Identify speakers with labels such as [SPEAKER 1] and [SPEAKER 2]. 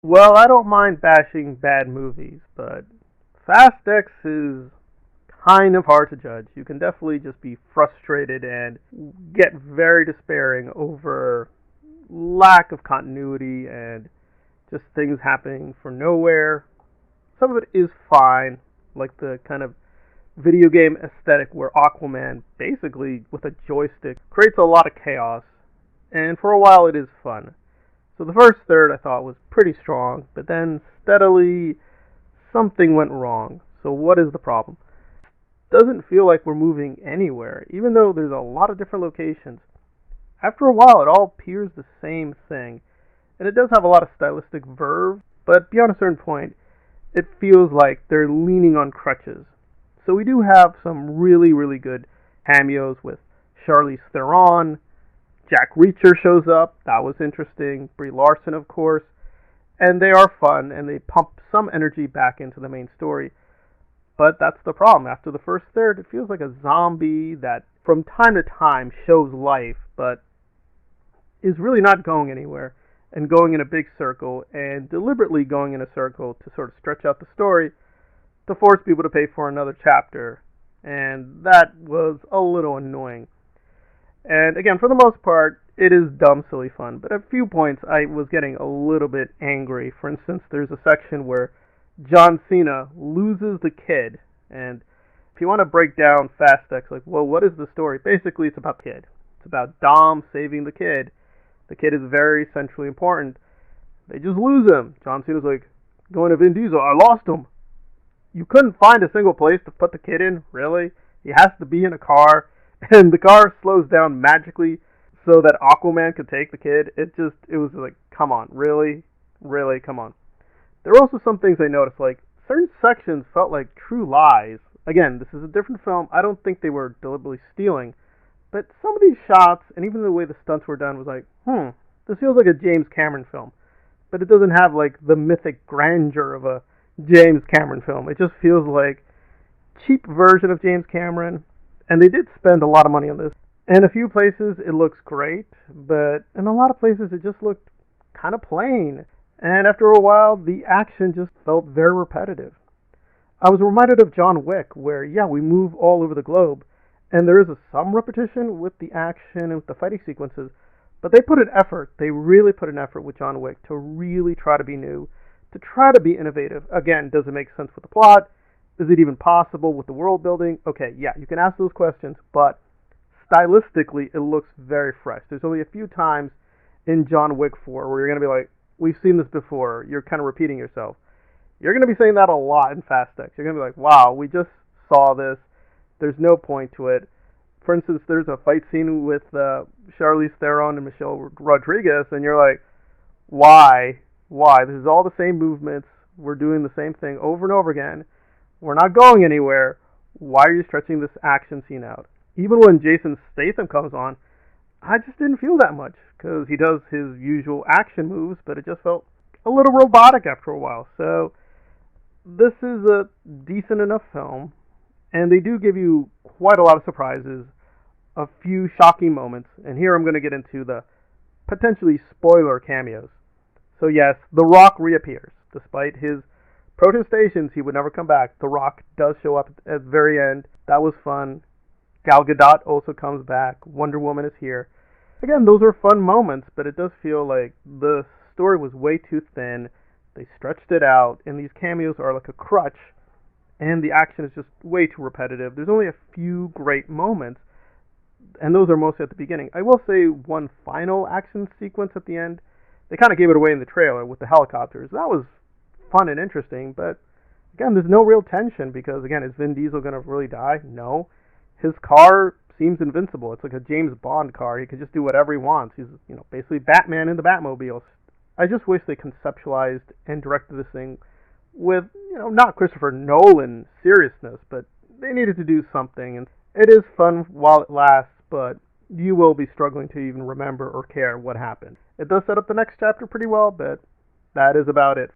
[SPEAKER 1] Well, I don't mind bashing bad movies, but Fast X is kind of hard to judge. You can definitely just be frustrated and get very despairing over lack of continuity and just things happening for nowhere. Some of it is fine, like the kind of video game aesthetic where Aquaman basically with a joystick creates a lot of chaos, and for a while it is fun. So the first third I thought was pretty strong, but then steadily something went wrong. So what is the problem? Doesn't feel like we're moving anywhere, even though there's a lot of different locations. After a while, it all appears the same thing, and it does have a lot of stylistic verve, but beyond a certain point, it feels like they're leaning on crutches. So we do have some really, really good cameos with Charlize Theron. Jack Reacher shows up. That was interesting. Brie Larson, of course. And they are fun, and they pump some energy back into the main story. But that's the problem. After the first third, it feels like a zombie that from time to time shows life, but is really not going anywhere and going in a big circle and deliberately going in a circle to sort of stretch out the story to force people to pay for another chapter. And that was a little annoying. And again, for the most part, it is dumb, silly fun. But at a few points, I was getting a little bit angry. For instance, there's a section where John Cena loses the kid. And if you want to break down Fast X, like, well, what is the story? Basically, it's about the kid. It's about Dom saving the kid. The kid is very centrally important. They just lose him. John Cena's like, going to Vin Diesel, I lost him. You couldn't find a single place to put the kid in? Really? He has to be in a car. And the car slows down magically so that Aquaman could take the kid. It was like, come on, really? Really, come on. There were also some things I noticed, like, certain sections felt like true lies. Again, this is a different film. I don't think they were deliberately stealing. But some of these shots, and even the way the stunts were done, was like, this feels like a James Cameron film. But it doesn't have, like, the mythic grandeur of a James Cameron film. It just feels like cheap version of James Cameron. And they did spend a lot of money on this. In a few places, it looks great. But in a lot of places, it just looked kind of plain. And after a while, the action just felt very repetitive. I was reminded of John Wick, where, yeah, we move all over the globe, and there is some repetition with the action and with the fighting sequences, but they put an effort, they really put an effort with John Wick to really try to be new, to try to be innovative. Again, does it make sense with the plot? Is it even possible with the world building? Okay, yeah, you can ask those questions, but stylistically, it looks very fresh. There's only a few times in John Wick 4 where you're going to be like, we've seen this before, you're kind of repeating yourself. You're going to be saying that a lot in Fast X. You're going to be like, wow, we just saw this. There's no point to it. For instance, there's a fight scene with Charlize Theron and Michelle Rodriguez, and you're like, why? Why? This is all the same movements. We're doing the same thing over and over again. We're not going anywhere. Why are you stretching this action scene out? Even when Jason Statham comes on, I just didn't feel that much because he does his usual action moves, but it just felt a little robotic after a while. So this is a decent enough film, and they do give you quite a lot of surprises, a few shocking moments, and here I'm going to get into the potentially spoiler cameos. So yes, The Rock reappears. Despite his protestations he would never come back, The Rock does show up at the very end. That was fun. Gal Gadot also comes back. Wonder Woman is here. Again, those are fun moments, but it does feel like the story was way too thin. They stretched it out, and these cameos are like a crutch, and the action is just way too repetitive. There's only a few great moments, and those are mostly at the beginning. I will say one final action sequence at the end, they kind of gave it away in the trailer with the helicopters. That was fun and interesting, but again, there's no real tension because, again, is Vin Diesel going to really die? No. His car seems invincible. It's like a James Bond car. He can just do whatever he wants. He's, basically Batman in the Batmobile. I just wish they conceptualized and directed this thing with, not Christopher Nolan seriousness, but they needed to do something. And it is fun while it lasts, but you will be struggling to even remember or care what happened. It does set up the next chapter pretty well, but that is about it.